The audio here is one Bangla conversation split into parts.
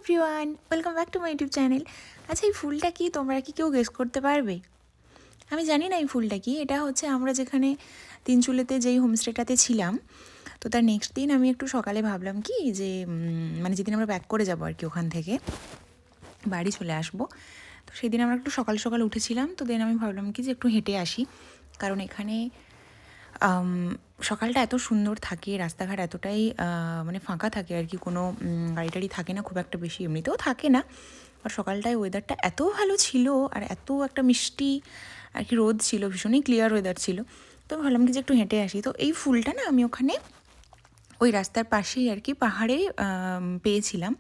Everyone, welcome back to my YouTube channel. আচ্ছা, এই ফুলটা কি তোমরা কি কেউ গেস করতে পারবে? আমি জানি না এই ফুলটা কি। এটা হচ্ছে আমরা যেখানে তিনচুলেতে যেই হোমস্টেটাতে ছিলাম, তো তার নেক্সট দিন আমি একটু সকালে ভাবলাম কি যে মানে যেদিন আমরা ব্যাক করে যাবো আর কি, ওখান থেকে বাড়ি চলে আসবো, তো সেদিন আমরা একটু সকাল সকাল উঠেছিলাম। তো দেন আমি ভাবলাম কি যে একটু হেঁটে আসি, কারণ এখানে সকালটা এত সুন্দর থাকে, রাস্তাঘাট এতটাই মানে ফাঁকা থাকে আর কি, কোনো গাড়ি টাড়ি থাকে না খুব একটা বেশি, এমনিতেও থাকে না। আর সকালটায় ওয়েদারটা এত ভালো ছিল, আর এত একটা মিষ্টি আর কি রোদ ছিল, ভীষণই ক্লিয়ার ওয়েদার ছিল। তো আমি ভাবলাম কি যে একটু হেঁটে আসি। তো এই ফুলটা না আমি ওখানে ওই রাস্তার পাশেই আর কি পাহাড়ে পেয়েছিলাম।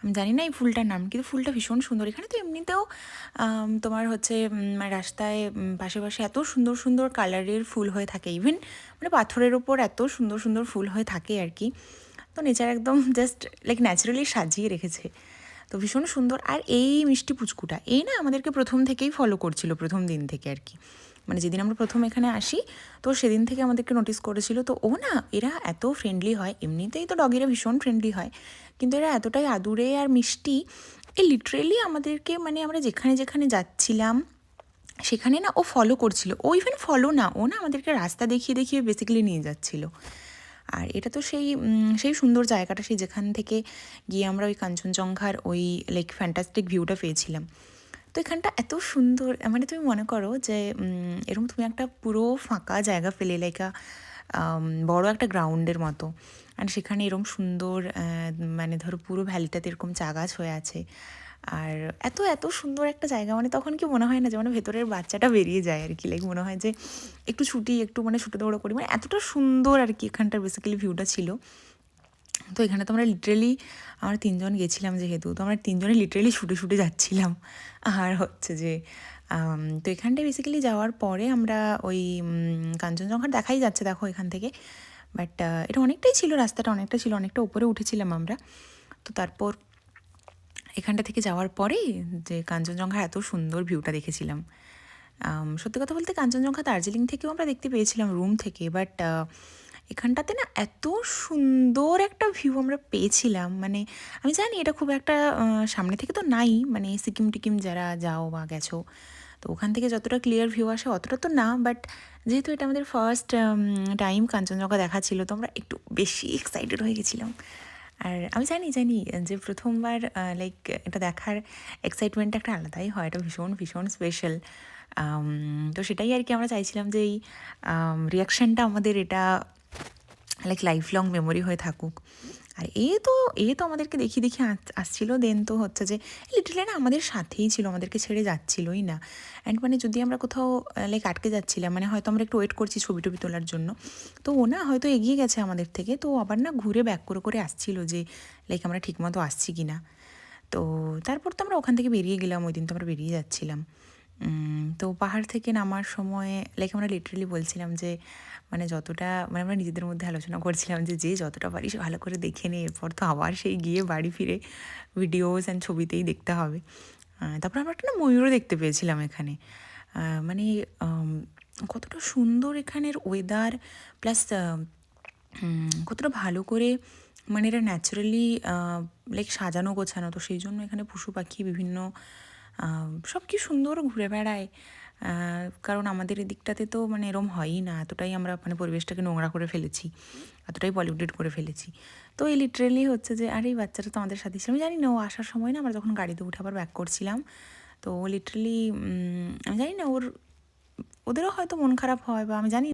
আমি জানি না এই ফুলটার নাম, কিন্তু ফুলটা ভীষণ সুন্দর। এখানে তো এমনিতেও তোমার হচ্ছে মানে রাস্তায় পাশে পাশে এত সুন্দর সুন্দর কালারের ফুল হয়ে থাকে, ইভেন মানে পাথরের ওপর এত সুন্দর সুন্দর ফুল হয়ে থাকে আর কি। তো নেচার একদম জাস্ট লাইক ন্যাচারালি সাজিয়ে রেখেছে, তো ভীষণ সুন্দর। আর এই মিষ্টি পুচকুটা এই না আমাদেরকে প্রথম থেকেই ফলো করছিল, প্রথম দিন থেকে আর কি, মানে যেদিন আমরা প্রথম এখানে আসি তো সেদিন থেকে আমাদেরকে নোটিস করেছিল। তো ও না, এরা এত ফ্রেন্ডলি হয়, এমনিতেই তো ডগিরা ভীষণ ফ্রেন্ডলি হয়, কিন্তু এরা এতটাই আদুরে আর মিষ্টি। এ লিটারেলি আমাদেরকে, মানে আমরা যেখানে যেখানে যাচ্ছিলাম সেখানে না ও ফলো করছিল। ও ইভেন ফলো না, ও না আমাদেরকে রাস্তা দেখিয়ে দেখিয়ে বেসিক্যালি নিয়ে যাচ্ছিল। আর এটা তো সেই সেই সুন্দর জায়গাটা, সেই যেখান থেকে গিয়ে আমরা ওই কাঞ্চনজঙ্ঘার ওই লাইক ফ্যান্টাস্টিক ভিউটা পেয়েছিলাম। তো এখানটা এত সুন্দর, মানে তুমি মনে করো যে এরকম তুমি একটা পুরো ফাঁকা জায়গা ফেলে, লাইক বড় একটা গ্রাউন্ডের মতো, আর সেখানে এরকম সুন্দর মানে ধরো পুরো ভ্যালিটাতে এরকম চা গাছ হয়ে আছে, আর এত এত সুন্দর একটা জায়গা, মানে তখন কি মনে হয় না যে মানে ভেতরের বাচ্চাটা বেরিয়ে যায় আর কি, লাইক মনে হয় যে একটু ছুটি, একটু মানে ছুটে দৌড়ো করি, মানে এতটা সুন্দর আর কি এখানটার বেসিক্যালি ভিউটা ছিল। তো এখানে তো আমরা লিটারেলি, আমরা তিনজন গেছিলাম যেহেতু, তো আমরা তিনজনে লিটারেলি ছুটে ছুটে যাচ্ছিলাম। আর হচ্ছে যে তো এখানটায় বেসিক্যালি যাওয়ার পরে আমরা ওই কাঞ্চনজঙ্ঘা দেখাই যাচ্ছে দেখো এখান থেকে, বাট এটা অনেকটাই ছিল, রাস্তাটা অনেকটা ছিল, অনেকটা উপরে উঠেছিলাম আমরা। তো তারপর এখানটা থেকে যাওয়ার পরে যে কাঞ্চনজঙ্ঘার এত সুন্দর ভিউটা দেখেছিলাম। সত্যি কথা বলতে কাঞ্চনজঙ্ঘা দার্জিলিং থেকেও আমরা দেখতে পেয়েছিলাম রুম থেকে, বাট এখানটাতে না এত সুন্দর একটা ভিউ আমরা পেয়েছিলাম। মানে আমি জানি এটা খুব একটা সামনে থেকে তো নাই, মানে সিকিম টিকিম যারা যাও বা গেছো, তো ওখান থেকে যতটা ক্লিয়ার ভিউ আসে অতটা তো না, বাট যেহেতু এটা আমাদের ফার্স্ট টাইম কাঞ্চনজঙ্ঘা দেখা ছিল, তো আমরা একটু বেশি এক্সাইটেড হয়ে গেছিলাম। আর আমি জানি জানি যে প্রথমবার লাইক এটা দেখার এক্সাইটমেন্টটা একটা আলাদাই হয়, এটা ভীষণ ভীষণ স্পেশাল। তো সেটাই আর কি আমরা চাইছিলাম যে এই রিয়াকশানটা আমাদের এটা লাইক লাইফ লং মেমোরি হয়ে থাকুক। আর এ তো আমাদেরকে দেখিয়ে দেখিয়ে আসছিল। দেন তো হচ্ছে যে লিটারালি না আমাদের সাথেই ছিল, আমাদেরকে ছেড়ে যাচ্ছিলই না। অ্যান্ড মানে যদি আমরা কোথাও লাইক আটকে যাচ্ছিলাম, মানে হয়তো আমরা একটু ওয়েট করছি ছবি টবি তোলার জন্য, তো ও না হয়তো এগিয়ে গেছে আমাদের থেকে, তো আবার না ঘুরে ব্যাক করে করে আসছিল যে লাইক আমরা ঠিকমতো আসছি কি না। তো তারপর তো আমরা ওখান থেকে বেরিয়ে গেলাম, ওই দিন তো আমরা বেরিয়ে যাচ্ছিলাম। তো পাহাড় থেকে নামার সময় লাইক আমরা লিটারালি বলছিলাম যে মানে যতটা, মানে আমরা নিজেদের মধ্যে আলোচনা করছিলাম যে যে যতটা পারিস ভালো করে দেখে নে, এরপর তো আবার সেই গিয়ে বাড়ি ফিরে ভিডিওস অ্যান্ড ছবিতেই দেখতে হবে। তারপর আমরা একটা না ময়ূরও দেখতে পেয়েছিলাম এখানে। মানে কতটা সুন্দর এখানের ওয়েদার, প্লাস কতটা ভালো করে মানে এটা ন্যাচারালি লাইক সাজানো গোছানো, তো সেই জন্য এখানে পশু পাখি বিভিন্ন সব কি সুন্দর ঘুরে বেড়ায়। কারণ আমাদের এদিকটাতে তো মানে এরম হয়ই না, এতটাই আমরা মানে পরিবেশটাকে নোংরা করে ফেলেছি, এতটাই পলিউটেড করে ফেলেছি। তো এই লিটারেলি হচ্ছে যে, আর এই বাচ্চাটা তো আমাদের সাথে ছিল, আমি জানি না ও আসার সময় না আমরা যখন গাড়িতে উঠে আবার ব্যাক করছিলাম, তো লিটারালি আমি জানি না ওদেরও হয়তো মন খারাপ হয়, বা আমি জানি